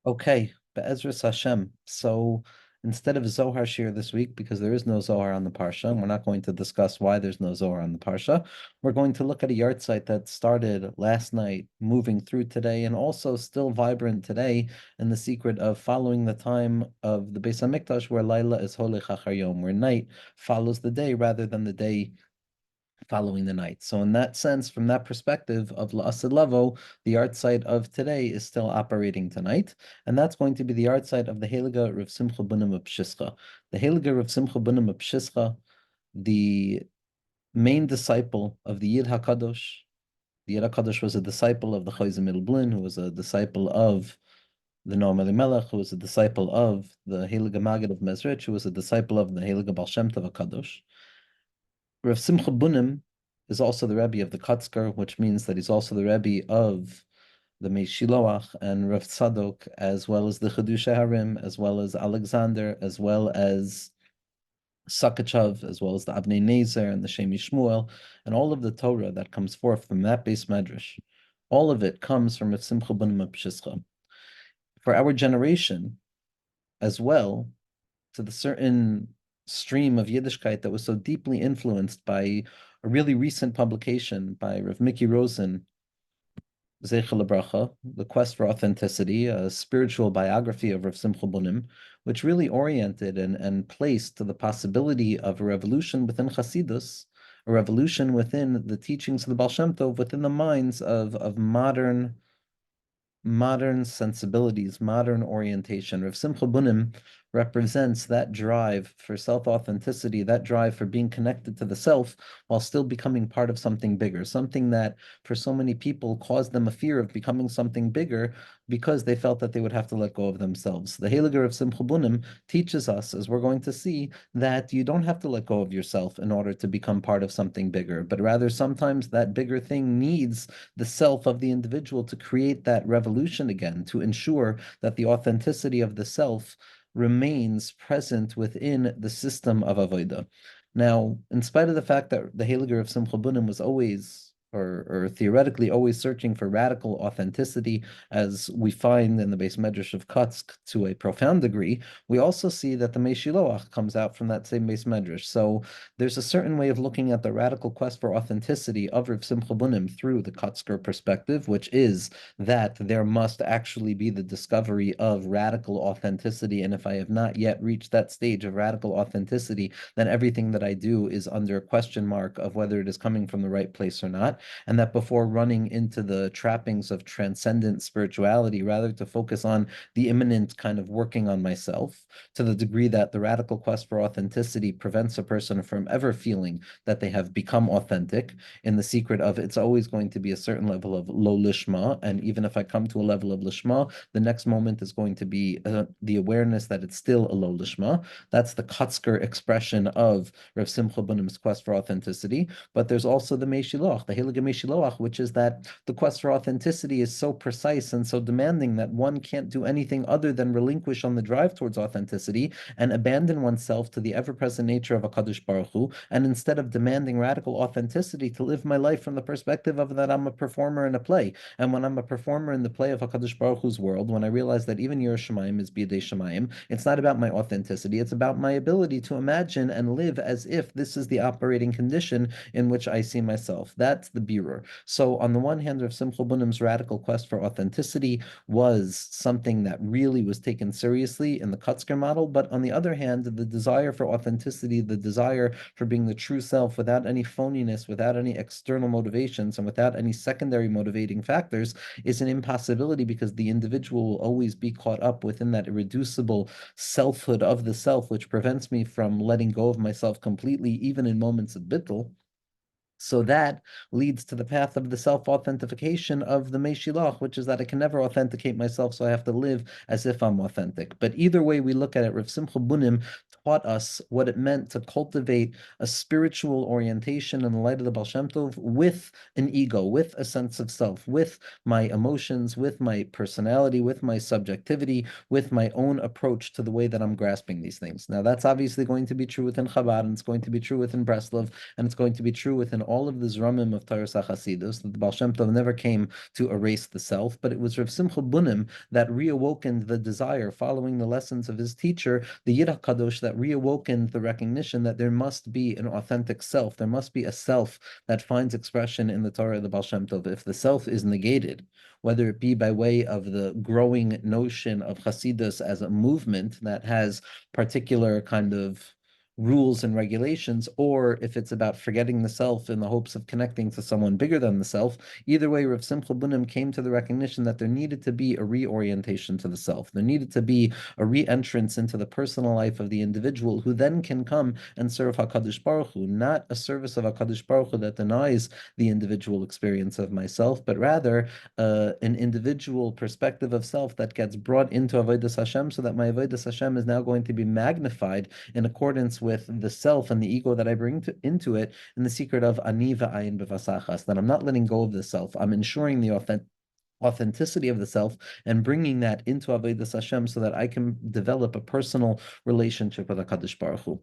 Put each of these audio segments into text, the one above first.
Okay, Be'ezras Hashem. So instead of Zohar Shir this week, because there is no Zohar on the Parsha, and we're not going to discuss why there's no Zohar on the Parsha, we're going to look at a yard site that started last night, moving through today, and also still vibrant today in the secret of following the time of the Beis HaMikdash, where Laila is Holech Achar Yom, where night follows the day rather than the day following the night. So in that sense, from that perspective of La'asid Lavo, the art site of today is still operating tonight, and that's going to be the art site of the Heilige Rav Simcha Bunim of Peshischa. The Heilige Rav Simcha Bunim of Peshischa, the main disciple of the Yid HaKadosh. The Yid HaKadosh was a disciple of the Chayzim Blin, who was a disciple of the Noam Elimelech, who was a disciple of the Heilige Magid of Mezrich, who was a disciple of the Heilige Baal Shem Tov HaKadosh. Rav Simcha Bunim is also the Rebbe of the Kotsker, which means that he's also the Rebbe of the Mei Shiloach and Rav Tzadok, as well as the Chedusha Harim, as well as Alexander, as well as Sakachav, as well as the Abnei Nezer and the Shem Shmuel, and all of the Torah that comes forth from that base medrash. All of it comes from Rav Simcha Bunim of Peshischa. For our generation, as well, to the certain stream of Yiddishkeit that was so deeply influenced by a really recent publication by Rav Mickey Rosen, Zeichel Bracha, The Quest for Authenticity, a spiritual biography of Rav Simcha Bunim, which really oriented and placed the possibility of a revolution within Hasidus, a revolution within the teachings of the Baal Shem Tov, within the minds of modern sensibilities, modern orientation. Rav Simcha Bunim represents that drive for self-authenticity, that drive for being connected to the self while still becoming part of something bigger, something that for so many people caused them a fear of becoming something bigger because they felt that they would have to let go of themselves. The Heilige of Simcha Bunim teaches us, as we're going to see, that you don't have to let go of yourself in order to become part of something bigger, but rather sometimes that bigger thing needs the self of the individual to create that revolution again, to ensure that the authenticity of the self remains present within the system of Avodah. Now, in spite of the fact that the Heilige of Simcha Bunim was always or theoretically always searching for radical authenticity, as we find in the base medrash of Kotsk to a profound degree, we also see that the Mei Shiloach comes out from that same base medrash. So there's a certain way of looking at the radical quest for authenticity of Rav Simcha Bunim through the Kotsker perspective, which is that there must actually be the discovery of radical authenticity. And if I have not yet reached that stage of radical authenticity, then everything that I do is under a question mark of whether it is coming from the right place or not. And that before running into the trappings of transcendent spirituality, rather to focus on the imminent kind of working on myself, to the degree that the radical quest for authenticity prevents a person from ever feeling that they have become authentic, in the secret of it's always going to be a certain level of lo lishma, and even if I come to a level of lishma, the next moment is going to be the awareness that it's still a lo lishma. That's the Kotsker expression of Rav Simcha Bunim's quest for authenticity. But there's also the Mei Shiloach, the Heilige Mei Shiloach, which is that the quest for authenticity is so precise and so demanding that one can't do anything other than relinquish on the drive towards authenticity and abandon oneself to the ever-present nature of HaKadosh Baruch Hu, and instead of demanding radical authenticity, to live my life from the perspective of that I'm a performer in a play. And when I'm a performer in the play of HaKadosh Baruch Hu's world, when I realize that even Yer Shemayim is B'yedei Shemayim, it's not about my authenticity, it's about my ability to imagine and live as if this is the operating condition in which I see myself. That's the birur. So on the one hand, Rav Simcha Bunim's radical quest for authenticity was something that really was taken seriously in the Kotsker model, but on the other hand, the desire for authenticity, the desire for being the true self without any phoniness, without any external motivations, and without any secondary motivating factors is an impossibility, because the individual will always be caught up within that irreducible selfhood of the self, which prevents me from letting go of myself completely, even in moments of bittul. So that leads to the path of the self-authentication of the Mei Shiloach, which is that I can never authenticate myself, so I have to live as if I'm authentic. But either way we look at it, Rav Simcha Bunim taught us what it meant to cultivate a spiritual orientation in the light of the Baal Shem Tov with an ego, with a sense of self, with my emotions, with my personality, with my subjectivity, with my own approach to the way that I'm grasping these things. Now, that's obviously going to be true within Chabad, and it's going to be true within Breslov, and it's going to be true within all of the Zramim of Taras HaChasidus, that the Baal Shem Tov never came to erase the self, but it was Rav Simcha Bunim that reawokened the desire, following the lessons of his teacher, the Yid HaKadosh, that reawokened the recognition that there must be an authentic self, there must be a self that finds expression in the Torah of the Baal Shem Tov. If the self is negated, whether it be by way of the growing notion of Hasidus as a movement that has particular kind of rules and regulations, or if it's about forgetting the self in the hopes of connecting to someone bigger than the self, either way, Rav Simcha Bunim came to the recognition that there needed to be a reorientation to the self. There needed to be a re-entrance into the personal life of the individual, who then can come and serve HaKadosh Baruch Hu, not a service of HaKadosh Baruch Hu that denies the individual experience of myself, but rather an individual perspective of self that gets brought into Avodas Hashem, so that my Avodas Hashem is now going to be magnified in accordance with the self and the ego that I bring into it, in the secret of ani v'ayin b'vasachas, that I'm not letting go of the self. I'm ensuring the authenticity of the self and bringing that into Avodas Hashem, so that I can develop a personal relationship with HaKadosh Baruch Hu.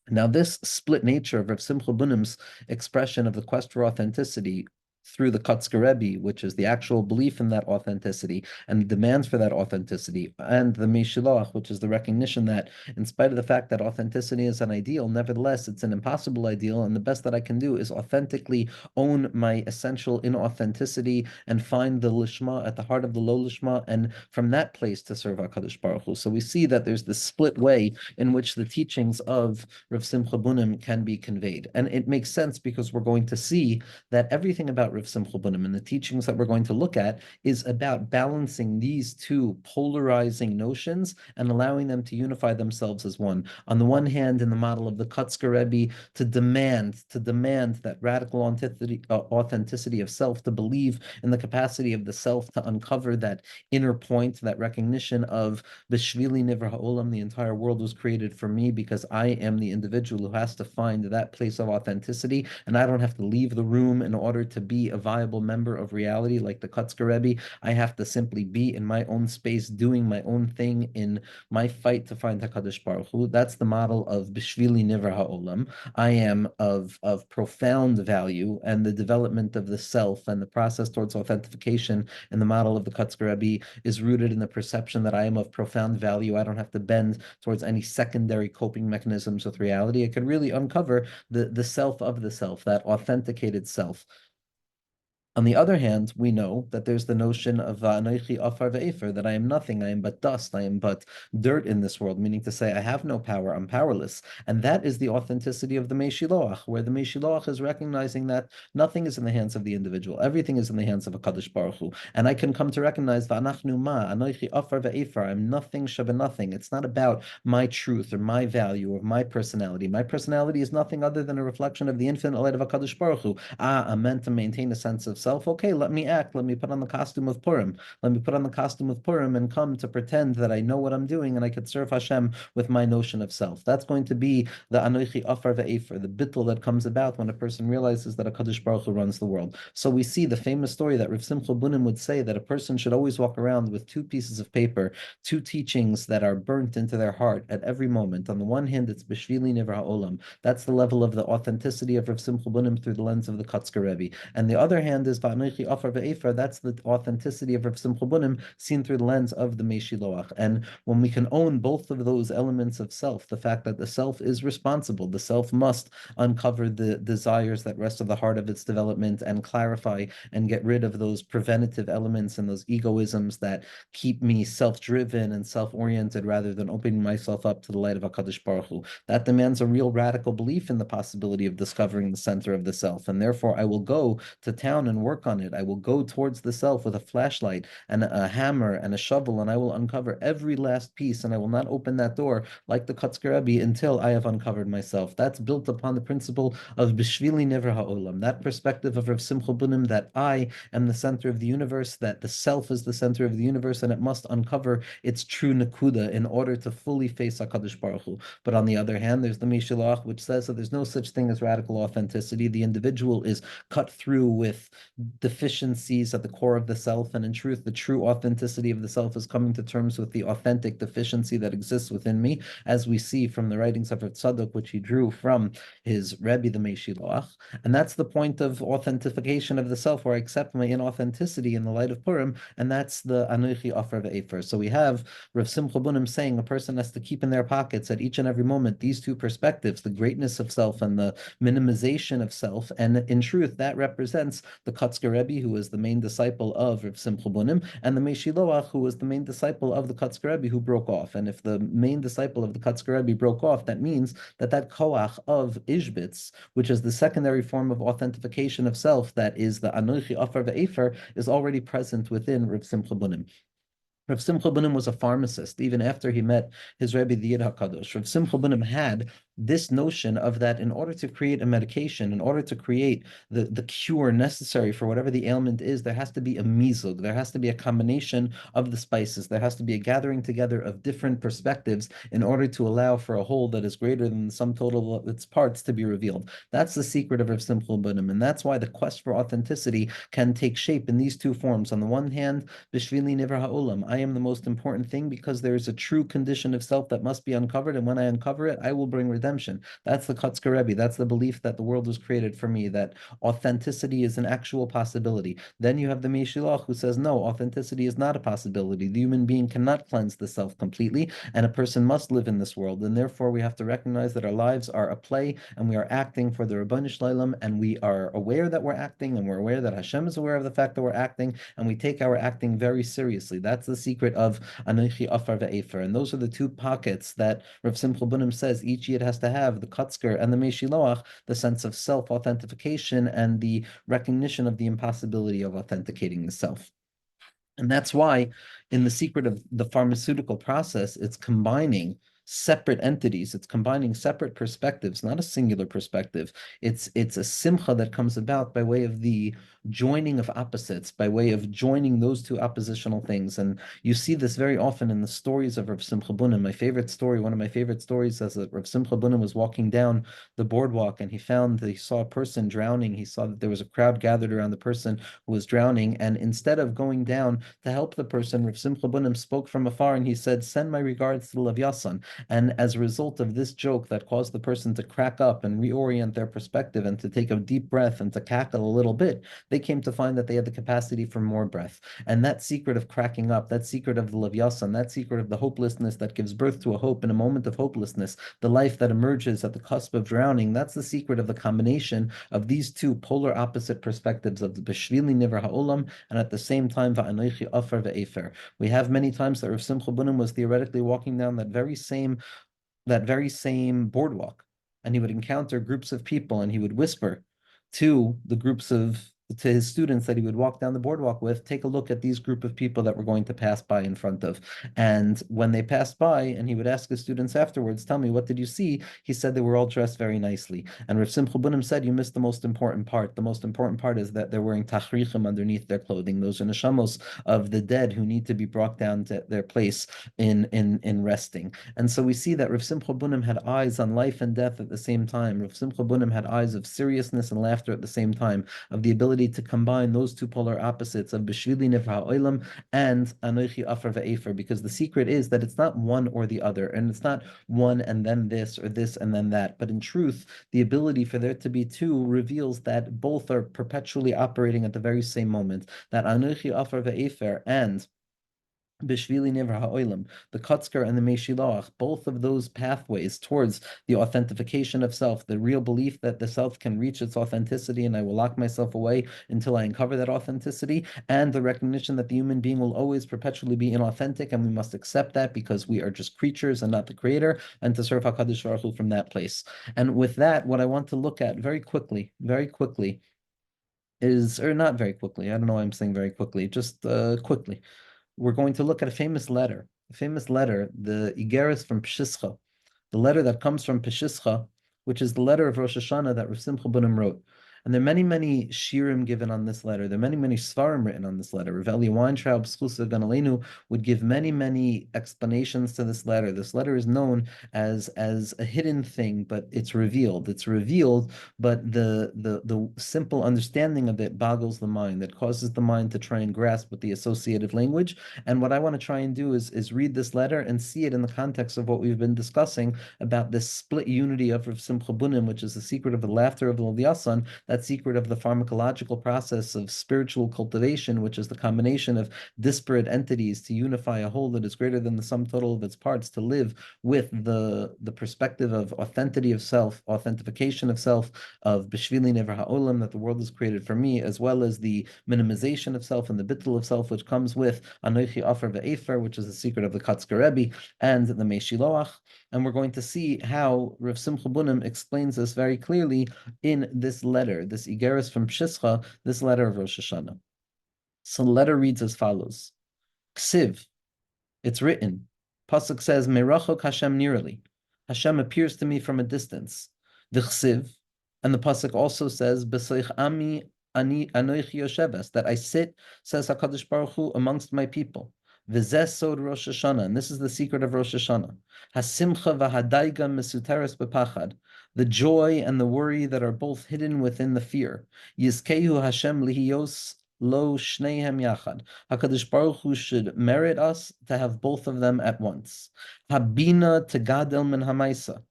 Now, this split nature of Rav Simcha Bunim's expression of the quest for authenticity through the Kotsker Rebbe, which is the actual belief in that authenticity and the demands for that authenticity, and the Meshiloach, which is the recognition that, in spite of the fact that authenticity is an ideal, nevertheless, it's an impossible ideal, and the best that I can do is authentically own my essential inauthenticity and find the Lishma at the heart of the low Lishma, and from that place to serve HaKadosh Baruch Hu. So we see that there's this split way in which the teachings of Rav Simcha Bunim can be conveyed. And it makes sense, because we're going to see that everything about Rav Simcha Bunim and the teachings that we're going to look at is about balancing these two polarizing notions and allowing them to unify themselves as one. On the one hand, in the model of the Kotsker Rebbe, to demand that radical authenticity of self, to believe in the capacity of the self to uncover that inner point, that recognition of B'shvili Nivra Ha'olam, the entire world was created for me, because I am the individual who has to find that place of authenticity, and I don't have to leave the room in order to be a viable member of reality like the Kotsker Rebbe. I have to simply be in my own space, doing my own thing in my fight to find HaKadosh Baruch Hu. That's the model of B'shvili Nivra Ha'olam. I am of profound value, and the development of the self and the process towards authentication in the model of the Kotsker Rebbe is rooted in the perception that I am of profound value. I don't have to bend towards any secondary coping mechanisms with reality. I can really uncover the self of the self, that authenticated self. On the other hand, we know that there's the notion of Anochi Afar Ve'efer, that I am nothing, I am but dust, I am but dirt in this world, meaning to say I have no power, I'm powerless. And that is the authenticity of the Meshiloach, where the Meshiloach is recognizing that nothing is in the hands of the individual, everything is in the hands of HaKadosh Baruch Hu. And I can come to recognize V'anachnu ma, Anochi Afar Ve'efer, I'm nothing, Sheba nothing. It's not about my truth or my value or my personality. My personality is nothing other than a reflection of the infinite light of HaKadosh Baruch Hu. I'm meant to maintain a sense of self. Okay, let me act. Let me put on the costume of Purim. Let me put on the costume of Purim and come to pretend that I know what I'm doing and I could serve Hashem with my notion of self. That's going to be the Anochi Afar Ve'efer, the bittul that comes about when a person realizes that HaKadosh Baruch Hu runs the world. So we see the famous story that Rav Simcha Bunim would say, that a person should always walk around with two pieces of paper, two teachings that are burnt into their heart at every moment. On the one hand, it's B'shvili Nivra Ha'olam. That's the level of the authenticity of Rav Simcha Bunim through the lens of the Kotsker Rebbe. And the other hand is V'anochi Afar Ve'efer. That's the authenticity of Rav Simcha Bunim seen through the lens of the Meshiloach. And when we can own both of those elements of self, the fact that the self is responsible, the self must uncover the desires that rest of the heart of its development and clarify and get rid of those preventative elements and those egoisms that keep me self-driven and self-oriented rather than opening myself up to the light of HaKadosh Baruch Hu. That demands a real radical belief in the possibility of discovering the center of the self. And therefore, I will go to town and work on it. I will go towards the self with a flashlight and a hammer and a shovel, and I will uncover every last piece, and I will not open that door like the Kotsker Rebbe until I have uncovered myself. That's built upon the principle of Bishvili Never Ha'olam, that perspective of Rav Simcha Bunim, that I am the center of the universe, that the self is the center of the universe, and it must uncover its true nakuda in order to fully face HaKadosh Baruch Hu. But on the other hand, there's the Meshilach, which says that there's no such thing as radical authenticity. The individual is cut through with deficiencies at the core of the self, and in truth, the true authenticity of the self is coming to terms with the authentic deficiency that exists within me, as we see from the writings of Rav Tzadok, which he drew from his Rebbe, the Meshilach. And that's the point of authentication of the self, where I accept my inauthenticity in the light of Purim, and that's the Anochi Offer Ve'efer. So we have Rav Simcha Bunim saying a person has to keep in their pockets at each and every moment these two perspectives, the greatness of self and the minimization of self. And in truth, that represents the Kotsker Rebbe, who was the main disciple of Rav Simcha Bunim, and the Meshiloach, who was the main disciple of the Kotsker Rebbe, who broke off. And if the main disciple of the Kotsker Rebbe broke off, that means that that koach of Izhbitzer, which is the secondary form of authentication of self, that is the Anochi Offer Ve'efer, is already present within Rav Simcha Bunim. Rav Simcha Bunim was a pharmacist even after he met his Rebbe, the Yid HaKadosh. Rav Simcha Bunim had this notion of that in order to create a medication, in order to create the cure necessary for whatever the ailment is, there has to be a mizug, there has to be a combination of the spices, there has to be a gathering together of different perspectives in order to allow for a whole that is greater than the sum total of its parts to be revealed. That's the secret of Rav Simcha Bunim, and that's why the quest for authenticity can take shape in these two forms. On the one hand, Bishvili Niver Ha'olam, I am the most important thing because there is a true condition of self that must be uncovered, and when I uncover it, I will bring redemption. That's the Kotsker Rebbe. That's the belief that the world was created for me, that authenticity is an actual possibility. Then you have the Meshilach, who says, no, authenticity is not a possibility. The human being cannot cleanse the self completely, and a person must live in this world. And therefore, we have to recognize that our lives are a play, and we are acting for the Rabbanu Shlalem, and we are aware that we're acting, and we're aware that Hashem is aware of the fact that we're acting, and we take our acting very seriously. That's the secret of Anochi Afar Ve'efer. And those are the two pockets that Rav Simcha Bunim says each Yid has to have, the Kotsker and the Meshiloach, the sense of self-authentication and the recognition of the impossibility of authenticating the self. And that's why in the secret of the pharmaceutical process, it's combining separate entities, it's combining separate perspectives, not a singular perspective. It's a simcha that comes about by way of the joining of opposites, by way of joining those two oppositional things. And you see this very often in the stories of Rav Simcha Bunim. My favorite story, one of my favorite stories, says that Rav Simcha Bunim was walking down the boardwalk and he found that he saw a person drowning. He saw that there was a crowd gathered around the person who was drowning, and instead of going down to help the person, Rav Simcha Bunim spoke from afar and he said, "Send my regards to the Lavyasan." And as a result of this joke that caused the person to crack up and reorient their perspective and to take a deep breath and to cackle a little bit, they came to find that they had the capacity for more breath. And that secret of cracking up, that secret of the Lavyasan, that secret of the hopelessness that gives birth to a hope in a moment of hopelessness, the life that emerges at the cusp of drowning, that's the secret of the combination of these two polar opposite perspectives of the Beshvili Niver Ha'olam and at the same time Va'anochi Afar Ve'efer. We have many times that Rav Simcha Bunim was theoretically walking down that very same boardwalk, and he would encounter groups of people and he would whisper to his students that he would walk down the boardwalk with, take a look at these group of people that we're going to pass by in front of. And when they passed by, and he would ask his students afterwards, tell me, what did you see? He said they were all dressed very nicely. And Rav Simcha Bunim said, you missed the most important part. The most important part is that they're wearing tachrichim underneath their clothing. Those are neshamos of the dead who need to be brought down to their place in resting. And so we see that Rav Simcha Bunim had eyes on life and death at the same time. Rav Simcha Bunim had eyes of seriousness and laughter at the same time, of the ability to combine those two polar opposites of B'shvili Nivra Ha'olam and Anochi Afar Ve'efer, because the secret is that it's not one or the other, and it's not one and then this or this and then that, but in truth, the ability for there to be two reveals that both are perpetually operating at the very same moment, that Anochi Afar Ve'efer and Bishvili Never Ha'olam, the Kotsker and the Meshiloach, both of those pathways towards the authentication of self, the real belief that the self can reach its authenticity and I will lock myself away until I uncover that authenticity, and the recognition that the human being will always perpetually be inauthentic and we must accept that because we are just creatures and not the creator, and to serve HaKadosh Baruch Hu from that place. And with that, what I want to look at very quickly, is, or not very quickly, I don't know why I'm saying very quickly, just quickly. We're going to look at a famous letter, the Igeris from Peshischa, the letter that comes from Peshischa, which is the letter of Rosh Hashanah that Rav Simcha Bunim wrote. And there are many, many shirim given on this letter. There are many, many svarim written on this letter. Rav Elia Weintraub, Schusa Ganalenu, would give many, many explanations to this letter. This letter is known as a hidden thing, but it's revealed. It's revealed, but the simple understanding of it boggles the mind. It causes the mind to try and grasp with the associative language. And what I want to try and do is read this letter and see it in the context of what we've been discussing about this split unity of Rav Simcha Bunim, which is the secret of the laughter of the Yasan, that secret of the pharmacological process of spiritual cultivation, which is the combination of disparate entities to unify a whole that is greater than the sum total of its parts, to live with the perspective of authenticity of self, authentication of self, of B'shvili Never Ha'olam, that the world is created for me, as well as the minimization of self and the bittul of self, which comes with Anoichi Afer Ve'efer, which is the secret of the Kotsker Rebbe, and the Meshiloach. And we're going to see how Rav Simcha Bunim explains this very clearly in this letter, this Igeris from Peshischa, this letter of Rosh Hashanah. So the letter reads as follows: Ksiv, it's written. Pasuk says, Merachok Hashem nirali. Hashem appears to me from a distance. The Ksiv, and the Pasuk also says, B'seich ami ani anoichi yosheves, that I sit, says HaKadosh Baruch Hu, amongst my people. V'zeh sod Rosh Hashanah, and this is the secret of Rosh Hashanah. Hasimcha v'hadaiga mesuteres b'pachad, the joy and the worry that are both hidden within the fear. Yizkehu Hashem lihiyos lo shneihem yachad. HaKadosh Baruch Hu should merit us to have both of them at once. Habina tegadel min hamaisa.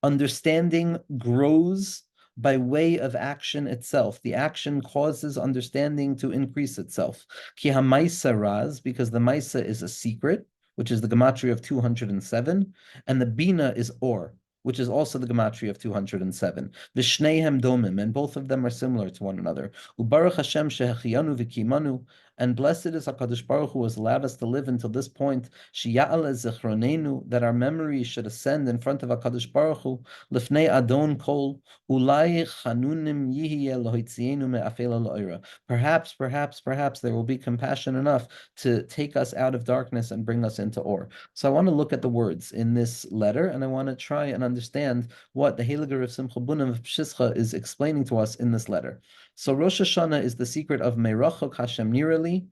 Understanding grows by way of action itself. The action causes understanding to increase itself. Ki hamaisa raz, because the maisa is a secret, which is the gematria of 207, and the bina is or, which is also the gematria of 207. Vishneihem domim, and both of them are similar to one another. Ubaruch Hashem shehechiyanu v'kimanu, and blessed is HaKadosh Baruch Hu, has allowed us to live until this point, sheya'al zichronenu, that our memory should ascend in front of HaKadosh Baruch Hu, lifnei adon kol, ulai chanunim yihye lohitzienu me'afela lo'ira. Perhaps there will be compassion enough to take us out of darkness and bring us into or. So I want to look at the words in this letter, and I want to try and understand what the Heiliger of Simcha Bunim of Peshischa is explaining to us in this letter. So Rosh Hashanah is the secret of Meirachok Hashem Nirali,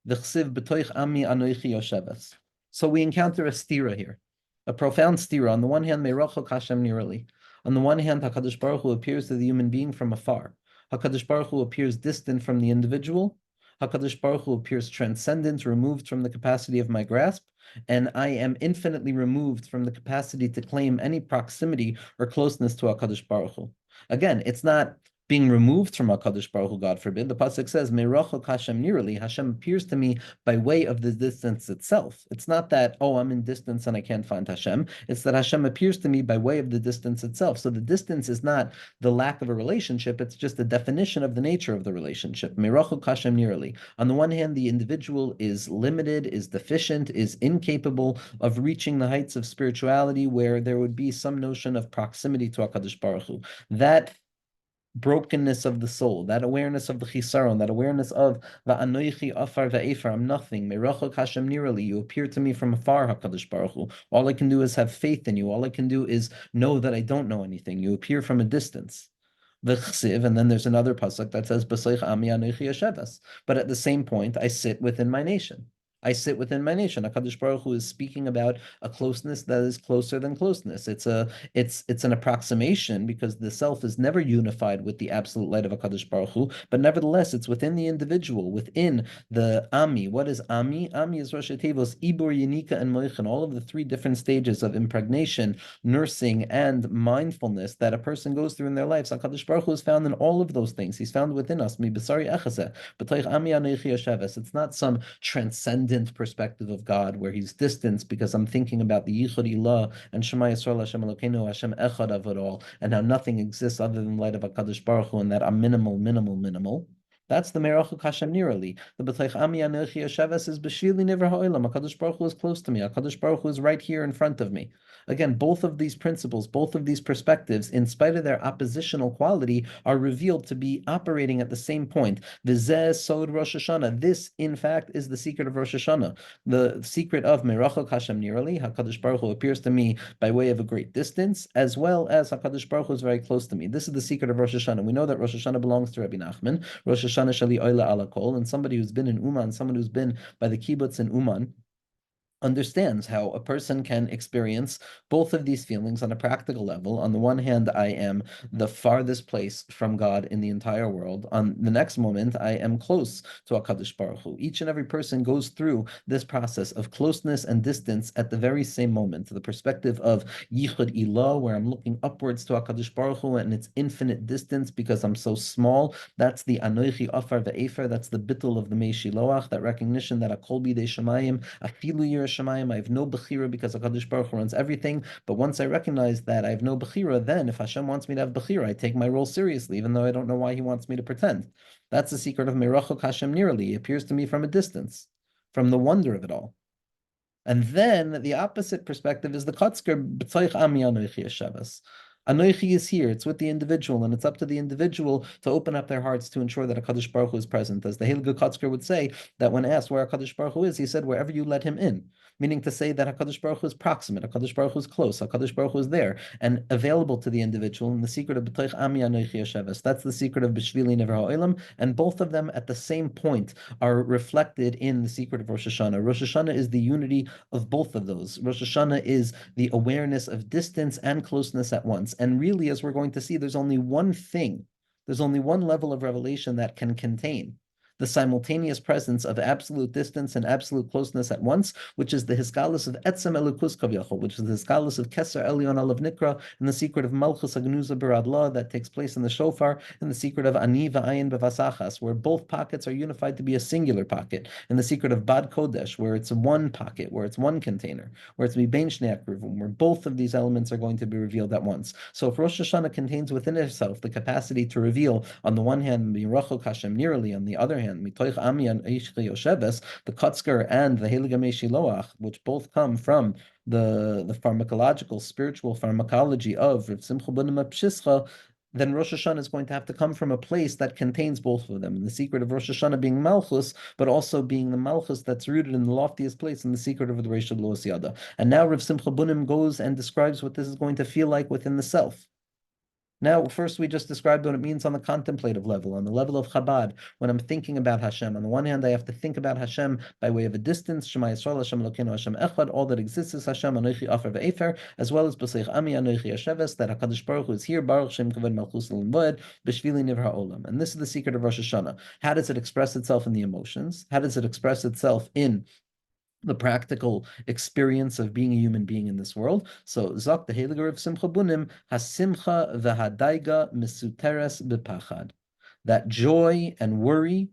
V'chsiv B'toich Ami Anoichi Yosheves. So we encounter a stira here, a profound stira. On the one hand, Meirachok Hashem Nirali. On the one hand, HaKadosh Baruch Hu appears to the human being from afar. HaKadosh Baruch Hu appears distant from the individual. HaKadosh Baruch Hu appears transcendent, removed from the capacity of my grasp, and I am infinitely removed from the capacity to claim any proximity or closeness to HaKadosh Baruch Hu. Again, it's not being removed from HaKadosh Baruch Hu, God forbid. The pasuk says, Meirachok Hashem nirali, Hashem appears to me by way of the distance itself. It's not that, oh, I'm in distance and I can't find Hashem. It's that Hashem appears to me by way of the distance itself. So the distance is not the lack of a relationship, it's just a definition of the nature of the relationship. Meirachok Hashem nirali. On the one hand, the individual is limited, is deficient, is incapable of reaching the heights of spirituality where there would be some notion of proximity to HaKadosh Baruch Hu. That brokenness of the soul, that awareness of the chisaron, that awareness of va'anoichi afar va'efer, I'm nothing. Meirachok Hashem nirali, you appear to me from afar, HaKadosh Baruch Hu. All I can do is have faith in you. All I can do is know that I don't know anything. You appear from a distance. V'chsiv, and then there's another pasuk that says b'seich ami anoichi yosheves. But at the same point, I sit within my nation. I sit within my nation. HaKadosh Baruch Hu is speaking about a closeness that is closer than closeness. It's an approximation because the self is never unified with the absolute light of HaKadosh Baruch Hu, but nevertheless, it's within the individual, within the Ami. What is Ami? Ami is Rosh Tevos, Ibur, Yenika, and Moichin, all of the three different stages of impregnation, nursing, and mindfulness that a person goes through in their lives. HaKadosh Baruch Hu is found in all of those things. He's found within us. Mi B'sari Echaseh, B'toich Ami Anoichi Yosheves. It's not some transcendent perspective of God where he's distant because I'm thinking about the Yichud Ilah and Shema Yisrael Hashem Elokeinu Hashem Echad of it all, and how nothing exists other than the light of HaKadosh Baruch Hu, and that I'm minimal. That's the Merachuk Hashem Nirali. The B'teich Ami Anochi Yosheves is B'shili Niver Ha'olam. HaKadosh Baruch Hu is close to me. HaKadosh Baruch Hu is right here in front of me. Again, both of these principles, both of these perspectives, in spite of their oppositional quality, are revealed to be operating at the same point. V'zeh Sod Rosh Hashanah. This, in fact, is the secret of Rosh Hashanah. The secret of Merachuk Hashem Nirali. HaKadosh Baruch Hu appears to me by way of a great distance, as well as HaKadosh Baruch Hu is very close to me. This is the secret of Rosh Hashanah. We know that Rosh Hashanah belongs to Rabbi Nachman. Rosh Hashanah Shali Oila Ala Kol, and somebody who's been in Uman, someone who's been by the kibbutz in Uman, understands how a person can experience both of these feelings on a practical level. On the one hand, I am the farthest place from God in the entire world. On the next moment, I am close to HaKadosh Baruch Hu. Each and every person goes through this process of closeness and distance at the very same moment. The perspective of Yichud Ilah, where I'm looking upwards to HaKadosh Baruch Hu and its infinite distance because I'm so small. That's the Anoichi Afar Ve'efer. That's the bittul of the Mei Shiloach, that recognition that Akol Bidei Shemayim, Afilu Yir Shemayim, I have no Bechira because HaKadosh Baruch Hu runs everything. But once I recognize that I have no Bechira, then if Hashem wants me to have Bechira, I take my role seriously, even though I don't know why He wants me to pretend. That's the secret of Merachuk Hashem Nirali. He appears to me from a distance, from the wonder of it all. And then the opposite perspective is the Kotsker B'tzoich Ami Anoichi Yeshavas. Anoichi is here. It's with the individual, and it's up to the individual to open up their hearts to ensure that HaKadosh Baruch Hu is present. As the Heilige Kotsker would say, that when asked where HaKadosh Baruch Hu is, he said, wherever you let him in. Meaning to say that HaKadosh Baruch Hu is proximate, HaKadosh Baruch Hu is close, HaKadosh Baruch Hu is there, and available to the individual. And the secret of B'toich Ami Anoichi Yeshavas, that's the secret of B'shvili Never Ha'olam, and both of them at the same point are reflected in the secret of Rosh Hashanah. Rosh Hashanah is the unity of both of those. Rosh Hashanah is the awareness of distance and closeness at once. And really, as we're going to see, there's only one thing, there's only one level of revelation that can contain the simultaneous presence of absolute distance and absolute closeness at once, which is the Hiskalus of Etzem Elukus Kavyachol, which is the Hiskalus of Keser Elyon Alav Nikra, and the secret of Malchus Agnuza Beradla that takes place in the Shofar, and the secret of Ani V'ayin Bevasachas, where both pockets are unified to be a singular pocket, and the secret of Bad Kodesh, where it's one pocket, where it's one container, where it's Mibein Shnei Akruvim, where both of these elements are going to be revealed at once. So if Rosh Hashanah contains within itself the capacity to reveal, on the one hand, Mirachok Hashem Nirali, on the other hand, Mitoich Ami and Eishchi Yosheves, the Kotsker and the Heilige Mei Shiloach, which both come from the pharmacological, spiritual pharmacology of Rav Simcha Bunim Peshischa, then Rosh Hashanah is going to have to come from a place that contains both of them. And the secret of Rosh Hashanah being Malchus, but also being the Malchus that's rooted in the loftiest place in the secret of the Reish of Lo Siyada. And now Rav Simcha Bunim goes and describes what this is going to feel like within the self. Now, first we just described what it means on the contemplative level, on the level of Chabad, when I'm thinking about Hashem. On the one hand, I have to think about Hashem by way of a distance, Shema Yisrael, Hashem Elokeinu, Hashem Echad, all that exists is Hashem, Anoichi Afer Ve'efer, as well as B'seich Ami, Anoichi Yesheves, that HaKadosh Baruch Hu is here, Baruch Shem Kavod Malchus L'Moed, B'shvili Nivra Olam. And this is the secret of Rosh Hashanah. How does it express itself in the emotions? How does it express itself in the practical experience of being a human being in this world? So, Zok the Heilige of Simcha Bunim, HaSimcha v'Hadaiga Misuteres B'Pachad. That joy and worry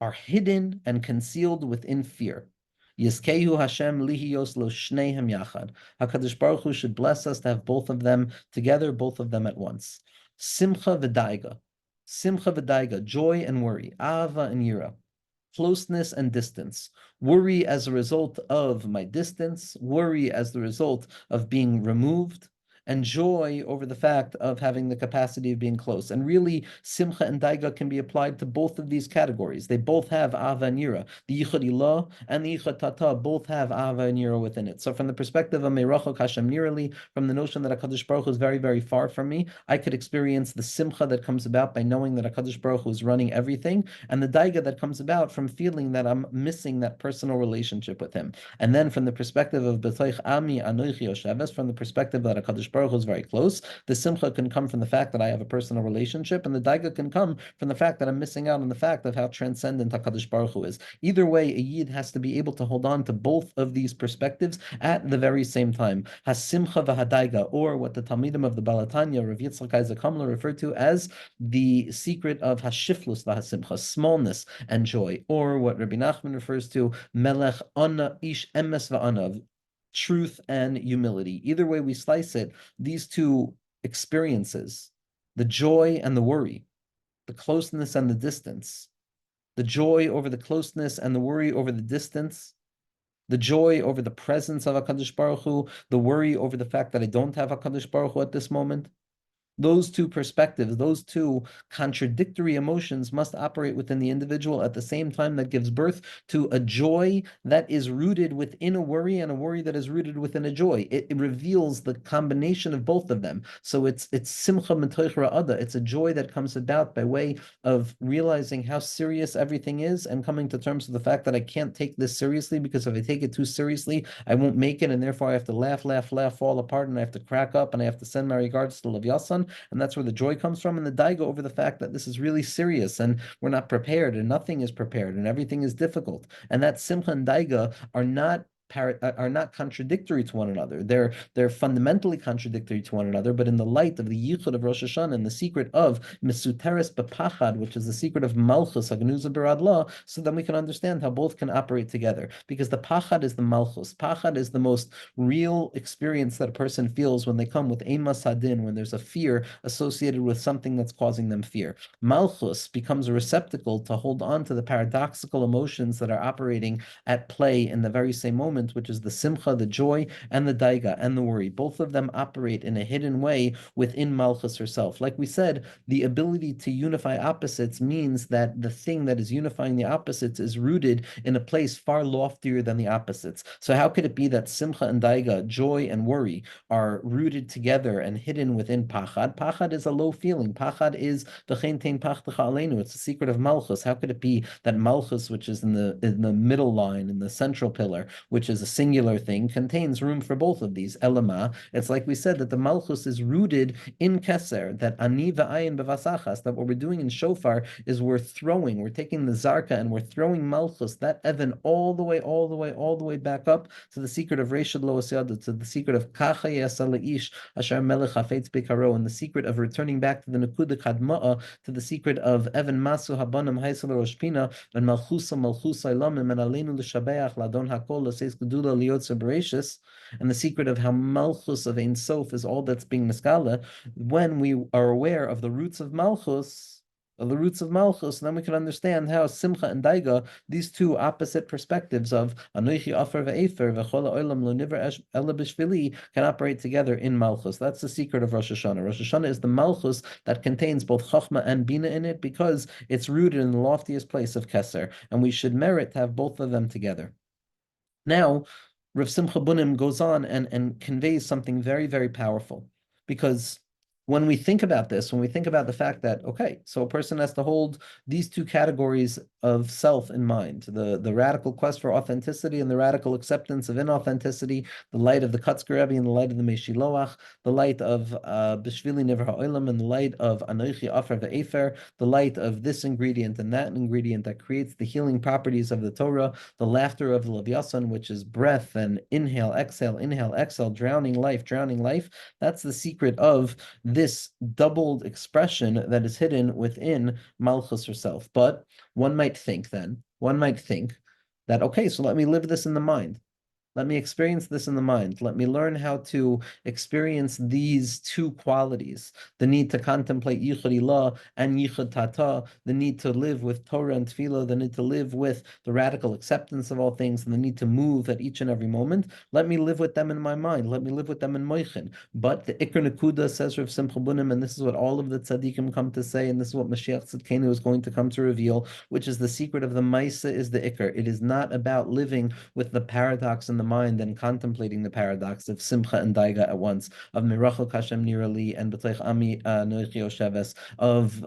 are hidden and concealed within fear. Yiskehu Hashem lihiyos lo shneihem yachad. HaKadosh Baruch Hu should bless us to have both of them together, both of them at once. Simcha v'Daiga. Simcha v'Daiga, joy and worry. Ava and Yira. Closeness and distance. Worry as a result of my distance, worry as the result of being removed, and joy over the fact of having the capacity of being close. And really, Simcha and Daiga can be applied to both of these categories. They both have Ava and Yira. The Yichud Ilah and the Yichud Tata both have Ava and Yira within it. So from the perspective of Meirachok Hashem Nirali, from the notion that HaKadosh Baruch Hu is very, very far from me, I could experience the Simcha that comes about by knowing that HaKadosh Baruch Hu is running everything, and the Daiga that comes about from feeling that I'm missing that personal relationship with him. And then from the perspective of B'toich Ami Anoichi Yosheves, from the perspective that HaKadosh Baruch Hu is very close, the Simcha can come from the fact that I have a personal relationship, and the Daiga can come from the fact that I'm missing out on the fact of how transcendent HaKadosh Baruch Hu is. Either way, a Yid has to be able to hold on to both of these perspectives at the very same time. HaSimcha v'Hadaiga, or what the Talmidim of the Balatanya, Rav Yitzchak Isaac Hamler, referred to as the secret of Hashiflus v'Hasimcha, smallness and joy, or what Rabbi Nachman refers to, Melech Ana Ish Emes v'Anav, truth and humility. Either way we slice it, these two experiences, the joy and the worry, the closeness and the distance, the joy over the closeness and the worry over the distance, the joy over the presence of HaKadosh Baruch Hu, the worry over the fact that I don't have HaKadosh Baruch Hu at this moment. Those two perspectives, those two contradictory emotions must operate within the individual at the same time. That gives birth to a joy that is rooted within a worry and a worry that is rooted within a joy. It reveals the combination of both of them. So it's Simcha Mitoich Ra'ada. It's a joy that comes about by way of realizing how serious everything is and coming to terms with the fact that I can't take this seriously, because if I take it too seriously, I won't make it, and therefore I have to laugh, fall apart, and I have to crack up, and I have to send my regards to Lev Yassan. And that's where the joy comes from, and the daiga over the fact that this is really serious and we're not prepared and nothing is prepared and everything is difficult. And that simcha and daiga are not contradictory to one another. They're fundamentally contradictory to one another, but in the light of the yichud of Rosh Hashanah and the secret of Mesuteres B'Pachad, which is the secret of Malchus Hagnuza B'Radla, so then we can understand how both can operate together. Because the Pachad is the Malchus. Pachad is the most real experience that a person feels when they come with Eimas Hadin, when there's a fear associated with something that's causing them fear. Malchus becomes a receptacle to hold on to the paradoxical emotions that are operating at play in the very same moment, which is the simcha, the joy, and the daiga, and the worry. Both of them operate in a hidden way within Malchus herself. Like we said, the ability to unify opposites means that the thing that is unifying the opposites is rooted in a place far loftier than the opposites. So how could it be that simcha and daiga, joy and worry, are rooted together and hidden within pachad? Pachad is a low feeling. Pachad is v'chein tein pachdecha aleinu. It's the secret of Malchus. How could it be that Malchus, which is in the middle line, in the central pillar, which is a singular thing, contains room for both of these? Elama. It's like we said that the Malchus is rooted in Keser, that ani v'ayin b'vasachas, that what we're doing in shofar is we're taking the zarka and we're throwing Malchus, that Evan, all the way back up to the secret of Reshad Lo Asyadu, to the secret of Kacha Yasa Leish Asher Melech Hafetz Bekaro, and the secret of returning back to the Nekuda Kadma'a, to the secret of Evan Masu Habanam Haisel Roshpina, and Malchusa Ilamim, and Aleinu L'Shabeach Ladon Hakol L'Seis Gedula Liotza Bereshis, and the secret of how Malchus of Ein Sof is all that's being Niskala. When we are aware of the roots of Malchus, then we can understand how Simcha and Daiga, these two opposite perspectives of Anoichi Afer ve'efer v'chol ha'olam lo nivra ela b'shvili, can operate together in Malchus. That's the secret of Rosh Hashanah. Rosh Hashanah is the Malchus that contains both Chachma and Bina in it, because it's rooted in the loftiest place of Keser, and we should merit to have both of them together. Now, Rav Simcha Bunim goes on and conveys something very, very powerful, because when we think about this, when we think about the fact that, okay, so a person has to hold these two categories of self in mind, the radical quest for authenticity and the radical acceptance of inauthenticity, the light of the Kotsker and the light of the Meshiloach, the light of B'shvili Niver Ha'olam, and the light of Anoichi Afer Ve'efer, the light of this ingredient and that ingredient that creates the healing properties of the Torah, the laughter of the Lev Yassan, which is breath and inhale, exhale, drowning life. That's the secret of this doubled expression that is hidden within Malchus herself. But one might think that, okay, so let me live this in the mind. Let me experience this in the mind. Let me learn how to experience these two qualities, the need to contemplate Yichud Ilah and Yichud Tata, the need to live with Torah and Tefillah, the need to live with the radical acceptance of all things, and the need to move at each and every moment. Let me live with them in my mind. Let me live with them in Moichin. But the Ikr Nekuda, says Rav Simcha Bunim, and this is what all of the tzaddikim come to say, and this is what Mashiach Tzidkenu is going to come to reveal, which is the secret of the Maisa is the Ikr. It is not about living with the paradox in the mind and contemplating the paradox of Simcha and Daiga at once, of Mirachel Kashem Nirali and B'teich Ami Noichi Osheves, of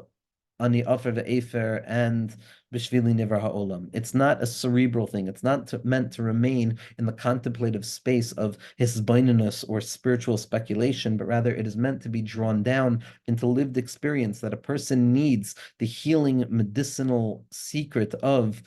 Ani Afer Ve'efer and B'shvili Niver Ha'olam. It's not a cerebral thing. It's not meant to remain in the contemplative space of hisbaininus or spiritual speculation, but rather it is meant to be drawn down into lived experience, that a person needs the healing medicinal secret of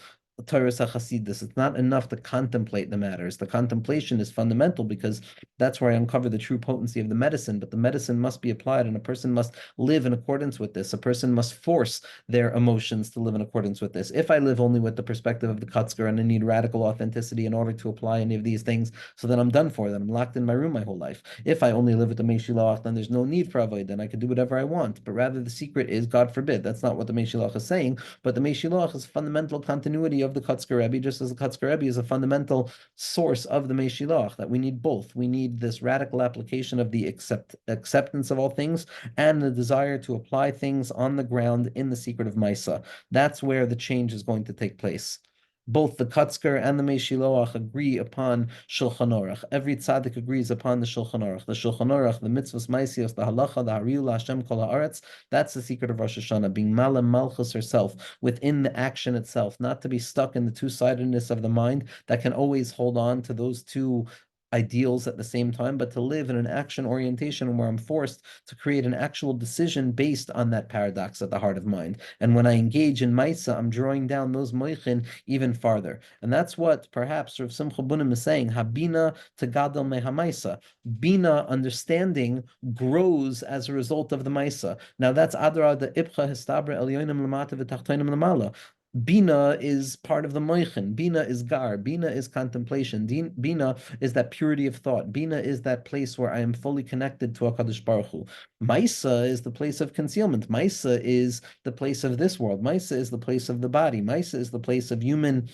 Torah Hasidus. It's not enough to contemplate the matters. The contemplation is fundamental because that's where I uncover the true potency of the medicine. But the medicine must be applied, and a person must live in accordance with this. A person must force their emotions to live in accordance with this. If I live only with the perspective of the Kotsker and I need radical authenticity in order to apply any of these things, so then I'm done for. Then I'm locked in my room my whole life. If I only live with the Meshilach, then there's no need for avoid. Then I can do whatever I want. But rather, the secret is, God forbid, that's not what the Meshilach is saying. But the Meshilach is fundamental continuity of the Kotsker Rebbe, just as the Kotsker Rebbe is a fundamental source of the Meshilach, that we need both. We need this radical application of the acceptance of all things and the desire to apply things on the ground in the secret of Maisa. That's where the change is going to take place. Both the Kotsker and the Meshiloach agree upon Shulchan Aruch. Every tzaddik agrees upon the Shulchan Aruch. The Shulchan Aruch, the mitzvahs, maisios, the halacha, the hariul, Hashem kol haaretz. That's the secret of Rosh Hashanah, being Malam Malchus herself within the action itself, not to be stuck in the two-sidedness of the mind that can always hold on to those two ideals at the same time, but to live in an action orientation where I'm forced to create an actual decision based on that paradox at the heart of mind. And when I engage in Maisa, I'm drawing down those moichin even farther. And that's what perhaps Rav Simcha Bunim is saying, Habina tegadol mehamaisa. Bina, understanding, grows as a result of the Maisa. Now that's Adra the Ibcha Histabra Elyonim Lamata V'Tachtoinim Lamala. Bina is part of the moichin. Bina is gar. Bina is contemplation. Bina is that purity of thought. Bina is that place where I am fully connected to HaKadosh Baruch Hu. Maisa is the place of concealment. Maisa is the place of this world. Maisa is the place of the body. Maisa is the place of human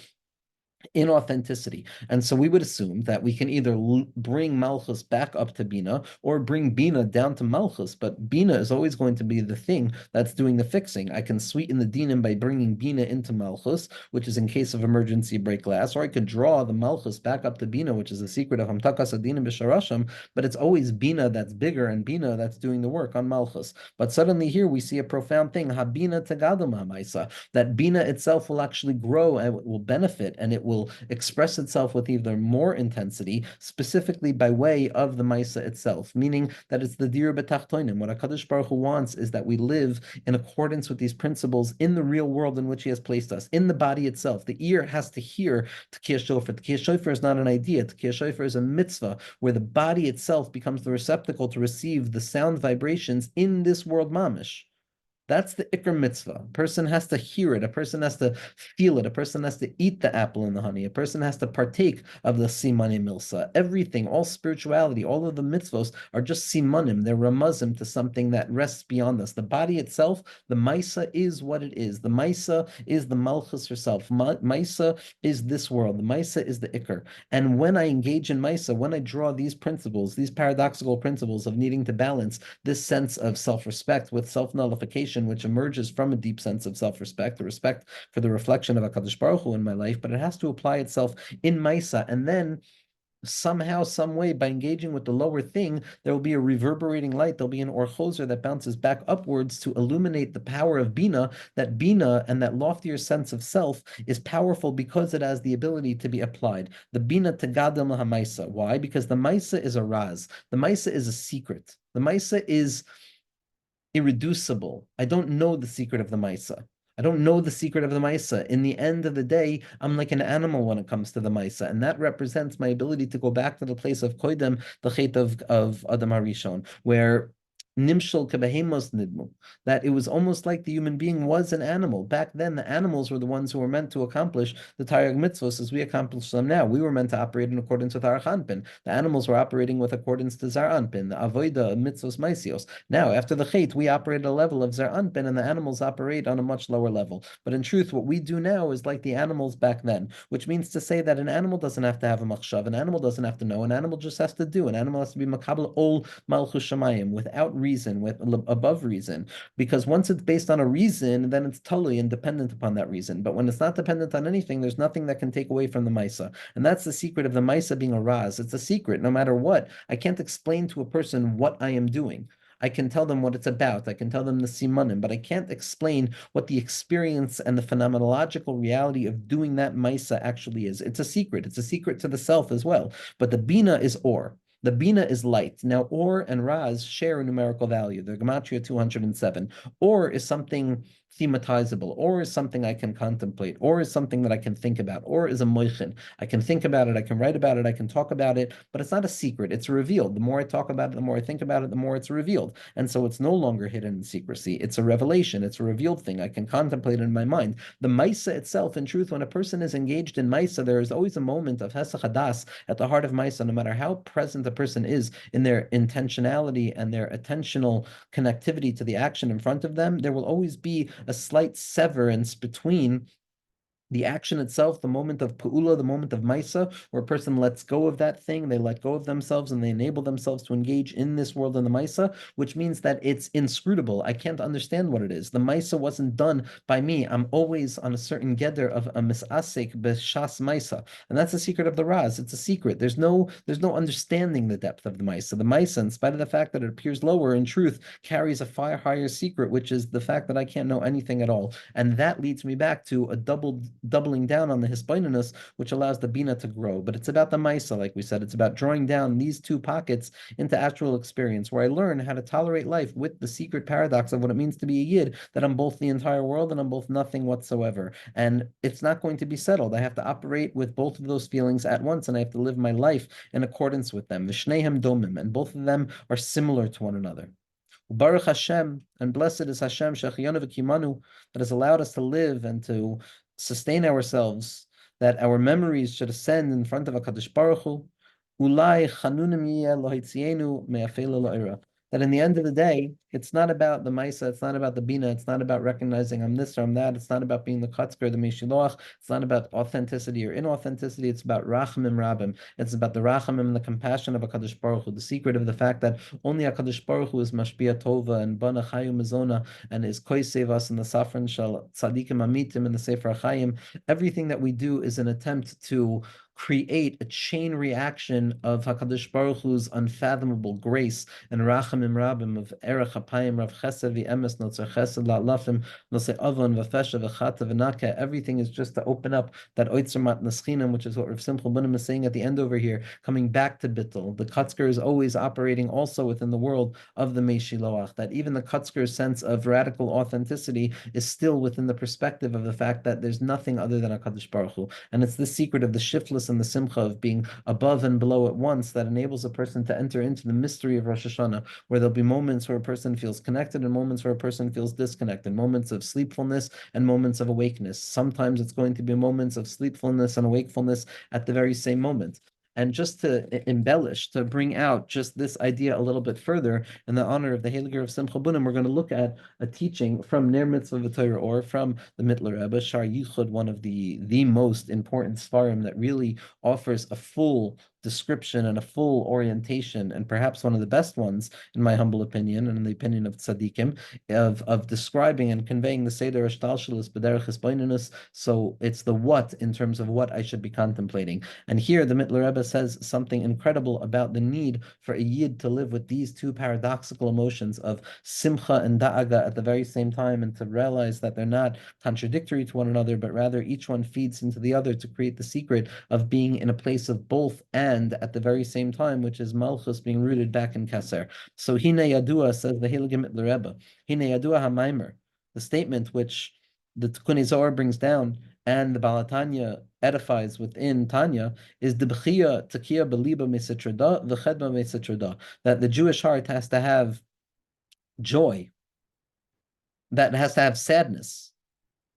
inauthenticity. And so we would assume that we can either bring Malchus back up to Bina or bring Bina down to Malchus, but Bina is always going to be the thing that's doing the fixing. I can sweeten the Dinim by bringing Bina into Malchus, which is in case of emergency break glass, or I could draw the Malchus back up to Bina, which is the secret of Hamtakas Adinim B'Sharashim, but it's always Bina that's bigger and Bina that's doing the work on Malchus. But suddenly here we see a profound thing, Habina Tegadum HaMaisa, that Bina itself will actually grow and it will benefit and it will express itself with either more intensity, specifically by way of the Maisa itself, meaning that it's the Dir B'Tachtoinim. What HaKadosh Baruch Hu wants is that we live in accordance with these principles in the real world in which He has placed us, in the body itself. The ear has to hear Tekiah Shofar. Tekiah Shofar is not an idea. Tekiah Shofar is a mitzvah, where the body itself becomes the receptacle to receive the sound vibrations in this world mamish. That's the Iker mitzvah. A person has to hear it. A person has to feel it. A person has to eat the apple and the honey. A person has to partake of the simane milsa. Everything, all spirituality, all of the mitzvos are just simanim. They're ramazim to something that rests beyond us. The body itself, the maisa is what it is. The maisa is the malchus herself. Maisa is this world. The maisa is the Iker. And when I engage in maisa, when I draw these principles, these paradoxical principles of needing to balance this sense of self-respect with self-nullification, which emerges from a deep sense of self-respect, the respect for the reflection of HaKadosh Baruch Hu in my life, but it has to apply itself in Maisa, and then somehow, some way, by engaging with the lower thing, there will be a reverberating light. There'll be an orchozer that bounces back upwards to illuminate the power of Bina. That Bina and that loftier sense of self is powerful because it has the ability to be applied. The Bina tegadam ha'maisa. Why? Because the Maisa is a raz. The Maisa is a secret. The Maisa is irreducible. I don't know the secret of the Maisa. I don't know the secret of the Maisa. In the end of the day, I'm like an animal when it comes to the Maisa, and that represents my ability to go back to the place of Koidem, the Chet of Adam HaRishon, where Nimshal kebehemos nidmu, that it was almost like the human being was an animal. Back then, the animals were the ones who were meant to accomplish the Taryag mitzvos as we accomplish them now. We were meant to operate in accordance with our Chanpin. The animals were operating with accordance to Zar Anpin, the Avoida mitzvos maisios. Now, after the Chet, we operate at a level of Zar Anpin, and the animals operate on a much lower level. But in truth, what we do now is like the animals back then, which means to say that an animal doesn't have to have a machshav, an animal doesn't have to know, an animal just has to do. An animal has to be makabel ol malchus shamayim, without reason, with above reason, because once it's based on a reason, then it's totally independent upon that reason. But when it's not dependent on anything, there's nothing that can take away from the Maisa. And that's the secret of the Maisa being a Raz. It's a secret. No matter what, I can't explain to a person what I am doing. I can tell them what it's about. I can tell them the simanim, but I can't explain what the experience and the phenomenological reality of doing that Maisa actually is. It's a secret. It's a secret to the self as well. But the Bina is Or. The Bina is light. Now, Or and Raz share a numerical value. They're Gematria 207. Or is something thematizable, or is something I can contemplate, or is something that I can think about, or is a moichin. I can think about it, I can write about it, I can talk about it, but it's not a secret, it's revealed. The more I talk about it, the more I think about it, the more it's revealed. And so it's no longer hidden in secrecy. It's a revelation, it's a revealed thing. I can contemplate it in my mind. The Maisa itself, in truth, when a person is engaged in Maisa, there is always a moment of Hesach Hadas at the heart of Maisa, no matter how present a person is in their intentionality and their attentional connectivity to the action in front of them, there will always be a slight severance between the action itself, the moment of pu'ula, the moment of maisa, where a person lets go of that thing, they let go of themselves, and they enable themselves to engage in this world in the maisa, which means that it's inscrutable. I can't understand what it is. The maisa wasn't done by me. I'm always on a certain geder of a misasek b'shas maisa, and that's the secret of the Raz. It's a secret. There's no understanding the depth of the maisa. The maisa, in spite of the fact that it appears lower, in truth carries a far higher secret, which is the fact that I can't know anything at all, and that leads me back to a doubling down on the hisbaininus, which allows the bina to grow. But it's about the maisa, like we said. It's about drawing down these two pockets into actual experience, where I learn how to tolerate life with the secret paradox of what it means to be a yid, that I'm both the entire world and I'm both nothing whatsoever. And it's not going to be settled. I have to operate with both of those feelings at once, and I have to live my life in accordance with them. V'shneihem domim, and both of them are similar to one another. Baruch Hashem, and blessed is Hashem, Shechiyanu v'kimanu, that has allowed us to live and to sustain ourselves, that our memories should ascend in front of HaKadosh Baruch Hu. Ulai chanunim yeh lo hitzienu me'afela lo'ira. That in the end of the day, it's not about the Maisa, it's not about the Bina, it's not about recognizing I'm this or I'm that, it's not about being the Kotsker, the Meshiloach, it's not about authenticity or inauthenticity, it's about Rachamim Rabim. It's about the Rachamim and the compassion of HaKadosh Baruch Hu, the secret of the fact that only HaKadosh Baruch Hu is Mashpia Tova and Bana Chayu Mizona and is Koisevas in the Safran Shal Tzadikim Amitim in the Sefer HaChaim. Everything that we do is an attempt to create a chain reaction of HaKadosh Baruch Hu's unfathomable grace and Rachamim Rabim of Erech HaPayim Rav Chesed V'emes Notzer Chesed La'lafim Nosei Avon V'fesha V'chata V'naka. Everything is just to open up that Oitzer Mat Naschinam, which is what Rav Simcha Bunim is saying at the end over here, coming back to Bittul. The Kotsker is always operating also within the world of the Meshiloach, that even the Kotsker's sense of radical authenticity is still within the perspective of the fact that there's nothing other than HaKadosh Baruch Hu. And it's the secret of the shiftless and the simcha of being above and below at once that enables a person to enter into the mystery of Rosh HaShana, where there'll be moments where a person feels connected and moments where a person feels disconnected, moments of sleepfulness and moments of awakeness. Sometimes it's going to be moments of sleepfulness and wakefulness at the very same moment. And just to embellish, to bring out just this idea a little bit further, in the honor of the Heiliger of Simcha Bunim, we're going to look at a teaching from Ner Mitzvah V'Torah, or from the Mittler Rebbe, Shar Yichud, one of the most important Sfarim that really offers a full description and a full orientation, and perhaps one of the best ones, in my humble opinion, and in the opinion of tzaddikim, of describing and conveying the Seder Ashtalshalis B'derech Hisbaininus. So it's the what in terms of what I should be contemplating. And here the Mittler Rebbe says something incredible about the need for a yid to live with these two paradoxical emotions of simcha and da'aga at the very same time, and to realize that they're not contradictory to one another, but rather each one feeds into the other to create the secret of being in a place of both and at the very same time, which is Malchus being rooted back in Kaser. So Hine Yadua, says the Heilige Mittler Rebbe, Hine Yadua HaMaimer, the statement which the Tikkun Zohar brings down and the Balatanya edifies within Tanya, is the B'chia Takia Beliba Mesitrada, V'chedma Mesitrada, that the Jewish heart has to have joy, that has to have sadness,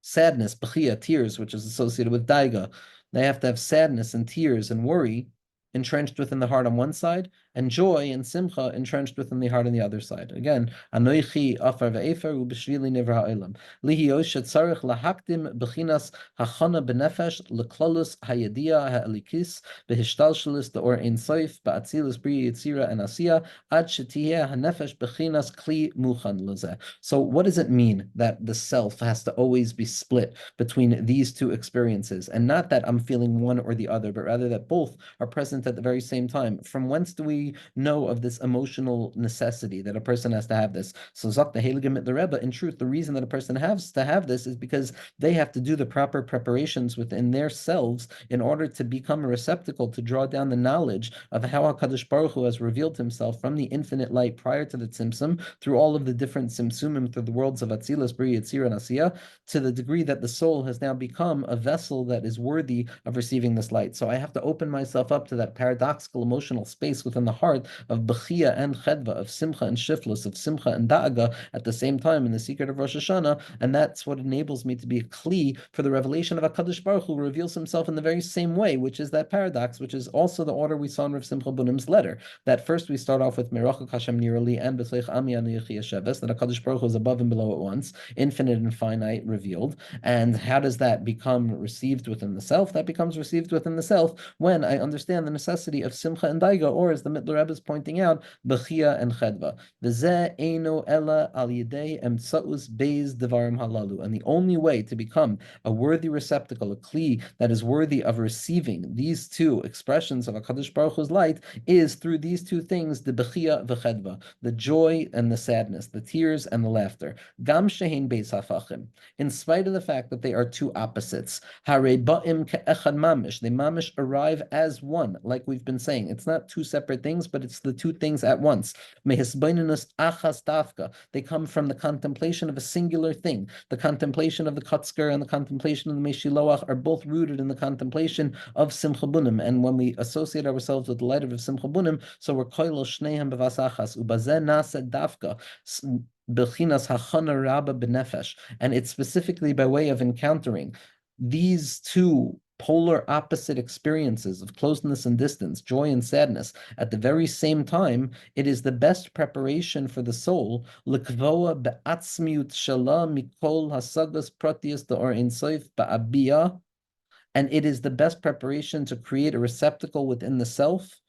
B'chia, tears, which is associated with Daiga. They have to have sadness and tears and worry entrenched within the heart on one side, and joy and simcha entrenched within the heart on the other side. Again, anoichi afar ve'efer u'b'shvili nivra ha'olam. Lihi yoshet tzarich lahakdim b'chinas hachana b'nefesh l'klolus hayediya ha'elikis b'hishtalshalis da'or ein soif ba'atzilus bri yitzira and asiya ad shetiyeh ha'nefesh b'chinas kli muchan lezeh. So what does it mean that the self has to always be split between these two experiences? And not that I'm feeling one or the other, but rather that both are present present at the very same time. From whence do we know of this emotional necessity that a person has to have this? So Zok the Heilige the Rebbe, in truth, the reason that a person has to have this is because they have to do the proper preparations within their selves in order to become a receptacle to draw down the knowledge of how HaKadosh Baruch Hu has revealed himself from the infinite light prior to the Tzimtzum, through all of the different Tzimtzumim, through the worlds of Atzilus, Bri, Yitzir, and Asiyah, to the degree that the soul has now become a vessel that is worthy of receiving this light. So I have to open myself up to that paradoxical emotional space within the heart of Bechia and Chedva, of Simcha and Shiflus, of Simcha and Da'aga at the same time in the secret of Rosh Hashanah, and that's what enables me to be a Kli for the revelation of HaKadosh Baruch Hu, who reveals himself in the very same way, which is that paradox, which is also the order we saw in Rav Simcha Bunim's letter, that first we start off with Merachak Hashem Nirali and B'Sleich Ami Anu Yesheves, that HaKadosh Baruch Hu is above and below at once, infinite and finite, revealed. And how does that become received within the self? That becomes received within the self when I understand the necessity of Simcha and Daiga, or as the Mittler Rebbe is pointing out, Bechia and Chedva. V'zeh eino ela al yidei emtsaus beis devarim halalu. And the only way to become a worthy receptacle, a kli that is worthy of receiving these two expressions of HaKadosh Baruch Hu's light, is through these two things, the Bechia v'Chedva, the joy and the sadness, the tears and the laughter. Gam shehin beis hafachim, in spite of the fact that they are two opposites. Hare ba'im ke'echad mamish, they mamish arrive as one, like we've been saying. It's not two separate things, but it's the two things at once. Mehisbainunus achas dafka, they come from the contemplation of a singular thing. The contemplation of the Kotsker and the contemplation of the Meshiloach are both rooted in the contemplation of Simcha Bunim. And when we associate ourselves with the light of Simcha Bunim, so we're koilo shneihem bevasachas ubazen nasa dafka b'chinas HaShana rabba b'nefesh, and it's specifically by way of encountering these two polar opposite experiences of closeness and distance, joy and sadness, at the very same time. It is the best preparation for the soul, l'kvoa be'atzmiut shala mikol hasagas pratius da'or insoif ba'abiyah, and it is the best preparation to create a receptacle within the self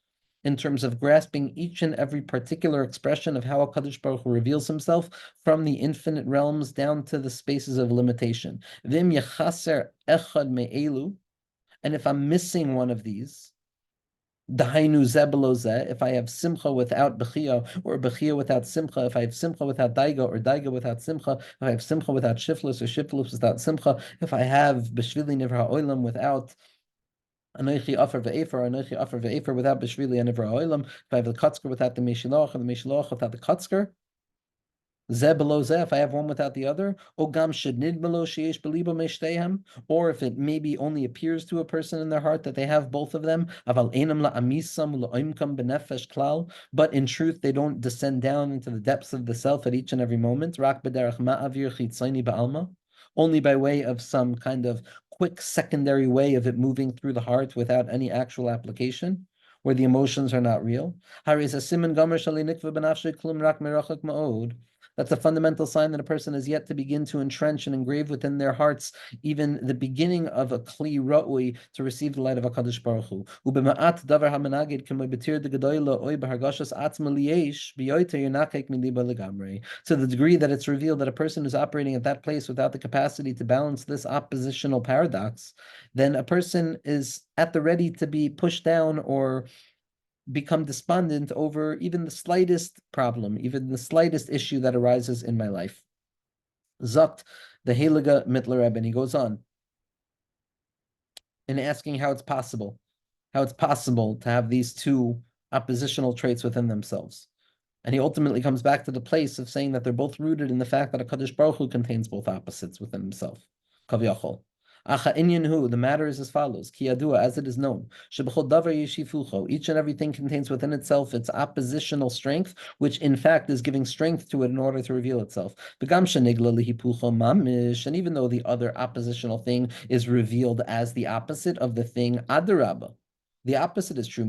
in terms of grasping each and every particular expression of how HaKadosh Baruch Hu reveals himself from the infinite realms down to the spaces of limitation. V'im yechaser echad me'elu, and if I'm missing one of these, dahainu zeh below zeh, if I have simcha without bechia, or bechia without simcha, if I have simcha without daiga, or daiga without simcha, if I have simcha without shiflus, or shiflus without simcha, if I have b'shvili nivra oilam without Anochi Afar Ve'efer, Anochi Afar Ve'efer without Beshvili and Nivra Oilam, if I have the Kotsker without the Meshiloach, and the Meshiloach without the Kotsker, Zeh below Zeh, if I have one without the other, Ogam Shednid below Sheish Belibo Meshteihem, or if it maybe only appears to a person in their heart that they have both of them, Aval Einam La'amisam La'oimkam Benefesh Klal, but in truth they don't descend down into the depths of the self at each and every moment, Rak B'derech Ma'avir Chitzayni Ba'alma, only by way of some kind of quick secondary way of it moving through the heart without any actual application, where the emotions are not real. That's a fundamental sign that a person has yet to begin to entrench and engrave within their hearts even the beginning of a kli ra'ui to receive the light of HaKadosh Baruch Hu. Ubema'at davar hamenagid k'may betir de gedoyla oy b'hargashas atzma liyesh b'yoyter yonakek miliba legamrei. To the degree that it's revealed that a person is operating at that place without the capacity to balance this oppositional paradox, then a person is at the ready to be pushed down or become despondent over even the slightest problem, even the slightest issue that arises in my life. Zakt the Heilige Mittler Rebbe, and he goes on in asking how it's possible to have these two oppositional traits within themselves. And he ultimately comes back to the place of saying that they're both rooted in the fact that HaKadosh Baruch Hu contains both opposites within himself. Kaviyachol. The matter is as follows: Ki yadua, as it is known, shebechol davar yeshifucho, each and everything contains within itself its oppositional strength, which in fact is giving strength to it in order to reveal itself. Begam shenigla lihipucho mamish, and even though the other oppositional thing is revealed as the opposite of the thing adarabba, the opposite is true.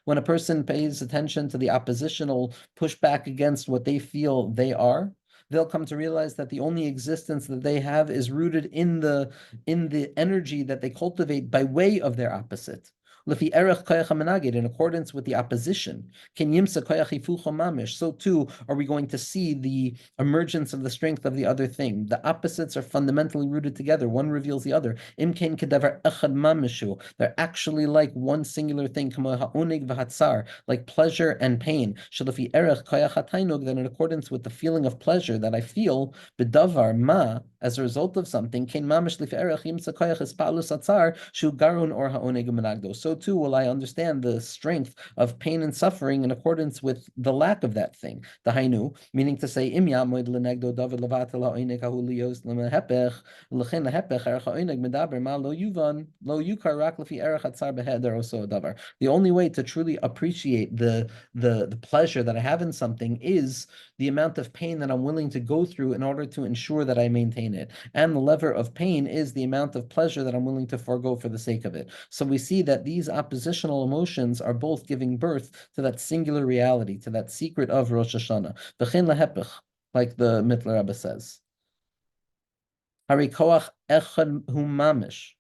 When a person pays attention to the oppositional pushback against what they feel they are, they'll come to realize that the only existence that they have is rooted in the energy that they cultivate by way of their opposite. Lefi erech koyach hamenagid, in accordance with the opposition. Ken yimsa koyach hifucho mamish. So too are we going to see the emergence of the strength of the other thing. The opposites are fundamentally rooted together. One reveals the other. Imken kedavar echad mamishu. They're actually like one singular thing. Kamo ha'onig v'hatzar, like pleasure and pain. Shalafi erech koyach hatainug, that in accordance with the feeling of pleasure that I feel, bedavar ma, as a result of something, ken mamish lifi erech yimsa koyach espalus atzar shu garun or ha'onig menagdo. So too will I understand the strength of pain and suffering in accordance with the lack of that thing. The hainu, meaning to say, im yamoid lenegdo david levatel ha'onig hahu lios lemehepech, lechen lehepech erech ha'onig medaber ma lo yuvan lo yukar rak lifi erech atzar beheder oso davar. The only way to truly appreciate the pleasure that I have in something is the amount of pain that I'm willing to go through in order to ensure that I maintain it. And the lever of pain is the amount of pleasure that I'm willing to forego for the sake of it. So we see that these oppositional emotions are both giving birth to that singular reality, to that secret of Rosh Hashanah. V'chein lehepech, like the Mittler Rebbe says. Hari koach echad hu mamish.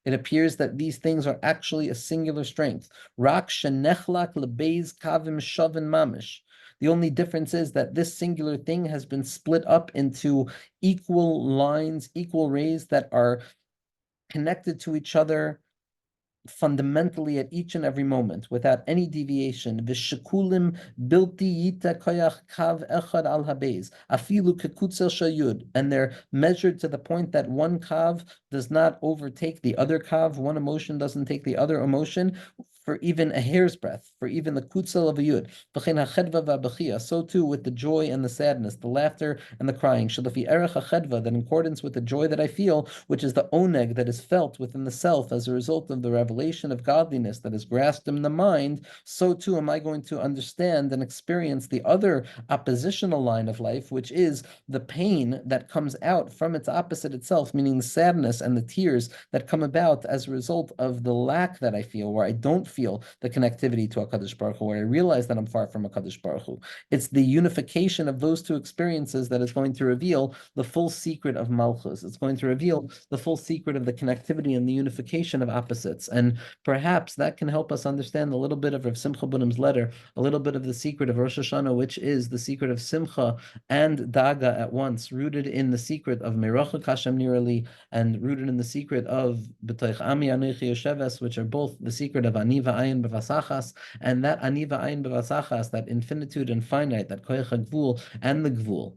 It appears that these things are actually a singular strength. Rak shenechlak lebeiz kavim shavin mamish. The only difference is that this singular thing has been split up into equal lines, equal rays that are connected to each other fundamentally at each and every moment, without any deviation. V'shekulim bilti yita koyach kav echad al habez afilu kekutzel shayud, and they're measured to the point that one kav does not overtake the other kav, one emotion doesn't take the other emotion for even a hair's breadth, for even the kutzel of a yud. V'chein hachedva v'abachia, so too with the joy and the sadness, the laughter and the crying. Shalafi erech hachedva, that in accordance with the joy that I feel, which is the oneg that is felt within the self as a result of the revelation of godliness that is grasped in the mind, so too am I going to understand and experience the other oppositional line of life, which is the pain that comes out from its opposite itself, meaning the sadness and the tears that come about as a result of the lack that I feel, where I don't feel the connectivity to HaKadosh Baruch Hu, where I realize that I'm far from HaKadosh Baruch Hu. It's the unification of those two experiences that is going to reveal the full secret of Malchus. It's going to reveal the full secret of the connectivity and the unification of opposites. And perhaps that can help us understand a little bit of Rav Simcha Bunim's letter, a little bit of the secret of Rosh Hashanah, which is the secret of Simcha and Daga at once, rooted in the secret of Merachak Hashem Nirali and rooted in the secret of B'toich Ami Anochi Yosheves, which are both the secret of Ani V'ayin B'vasachas, and that Ani V'ayin B'vasachas, that infinitude and finite, that Koyach HaGvul and the Gvul,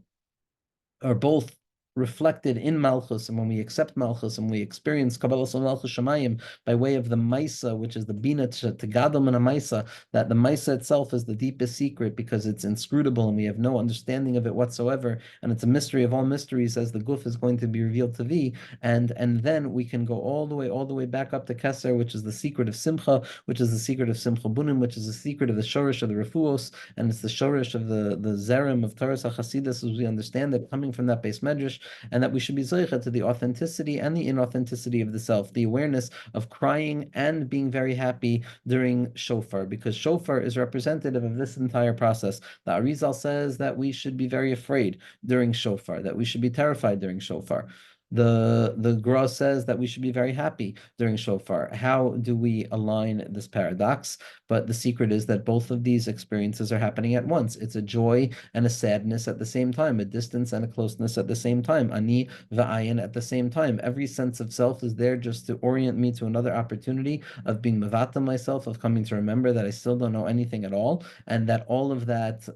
are both reflected in Malchus, and when we accept Malchus and we experience Kabbalah Malchus Shemayim by way of the Maisa, which is the Bina to Gadol Min Maisa, that the Maisa itself is the deepest secret because it's inscrutable and we have no understanding of it whatsoever, and it's a mystery of all mysteries, as the Guf is going to be revealed to thee, and then we can go all the way back up to Keser, which is the secret of Simcha, which is the secret of Simcha Bunim, which is the secret of the Shorish of the Refuos, and it's the Shorish of the Zerem of Taras HaChasidus, as we understand it, coming from that base medrash, and that we should be zeicha to the authenticity and the inauthenticity of the self, the awareness of crying and being very happy during shofar, because shofar is representative of this entire process. The Arizal says that we should be very afraid during shofar, that we should be terrified during shofar. The Gra says that we should be very happy during shofar. How do we align this paradox? But the secret is that both of these experiences are happening at once. It's a joy and a sadness at the same time, a distance and a closeness at the same time, ani va'ayin at the same time. Every sense of self is there just to orient me to another opportunity of being mavata myself, of coming to remember that I still don't know anything at all, and that all of that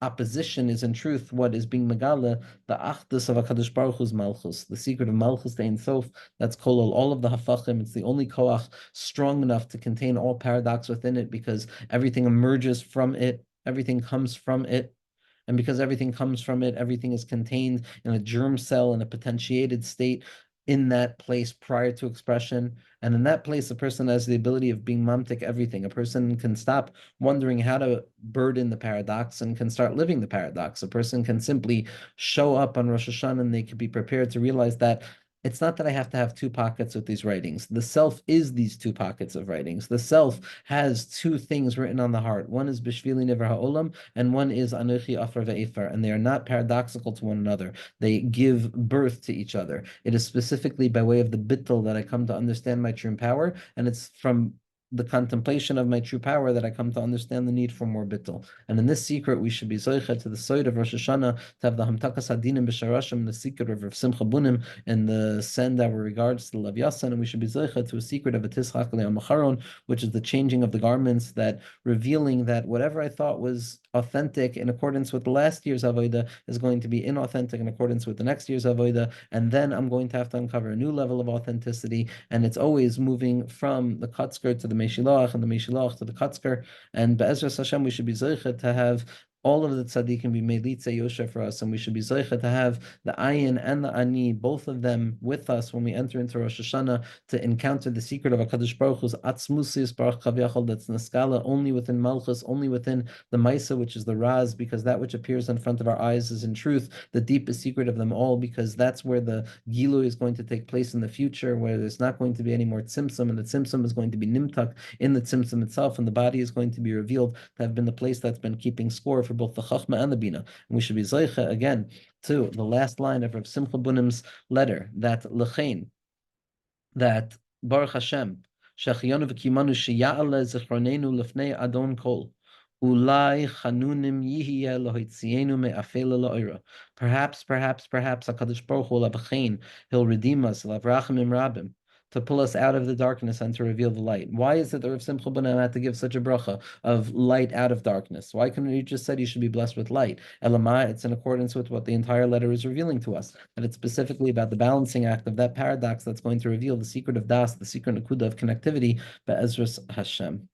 opposition is in truth what is being megala, the achdus of HaKadosh Baruch Hu's Malchus, the secret of Malchus the Ein Sof, that's kolol all of the hafachim. It's the only koach strong enough to contain all paradox within it, because everything emerges from it, everything comes from it. And because everything comes from it, everything is contained in a germ cell, in a potentiated state, in that place prior to expression. And in that place, a person has the ability of being mamtik everything. A person can stop wondering how to burden the paradox and can start living the paradox. A person can simply show up on Rosh Hashanah and they can be prepared to realize that it's not that I have to have two pockets with these writings. The self is these two pockets of writings. The self has two things written on the heart. One is Bishvili Never Ha'olam, and one is Anochi Afar Ve'efar, and they are not paradoxical to one another. They give birth to each other. It is specifically by way of the bittul that I come to understand my true power, and it's from the contemplation of my true power that I come to understand the need for more bittul. And in this secret, we should be zoichet to the side of Rosh Hashanah, to have the hamtakas hadinim b'sharashim, the secret of Rav Simcha Bunim, and the send our regards to the Lav Yasan, and we should be zoichet to a secret of a tischach le'amacharon, which is the changing of the garments, that revealing that whatever I thought was authentic in accordance with the last year's avodah is going to be inauthentic in accordance with the next year's avodah, and then I'm going to have to uncover a new level of authenticity, and it's always moving from the Kotsker to the Meshilach, and the Meshilach to the Kotsker, and Be'ezras Hashem, we should be zoichet to have all of the tzaddikim be made litzei yosher for us, and we should be zoichet to have the ayin and the ani, both of them with us when we enter into Rosh Hashanah, to encounter the secret of HaKadosh Baruch Hu's atzmusis baruch kaviyachol, that's naskala only within Malchus, only within the Maisa, which is the Raz, because that which appears in front of our eyes is in truth the deepest secret of them all, because that's where the Gilu is going to take place in the future, where there's not going to be any more tzimtzum, and the tzimtzum is going to be nimtak in the tzimtzum itself, and the body is going to be revealed to have been the place that's been keeping score for both the Chachma and the Bina. And we should be Zoicha again to the last line of Rav Simcha Bunim's letter, that Lechein, that Baruch Hashem, Shechiyonu v'kimanu sheya'ale zichronenu lefnei Adon Kol. Ulai chanunim yihiyeh lohitzienu me'afela la'oira. Perhaps HaKadosh Baruch Hu will have a chen, he'll redeem us, he'll have rachamim rabim, to pull us out of the darkness and to reveal the light. Why is it that Rav Simcha Bunim had to give such a bracha of light out of darkness? Why couldn't he just said you should be blessed with light? Elamai, it's in accordance with what the entire letter is revealing to us, that it's specifically about the balancing act of that paradox that's going to reveal the secret of das, the secret nakuda of connectivity, Be'ezras Hashem.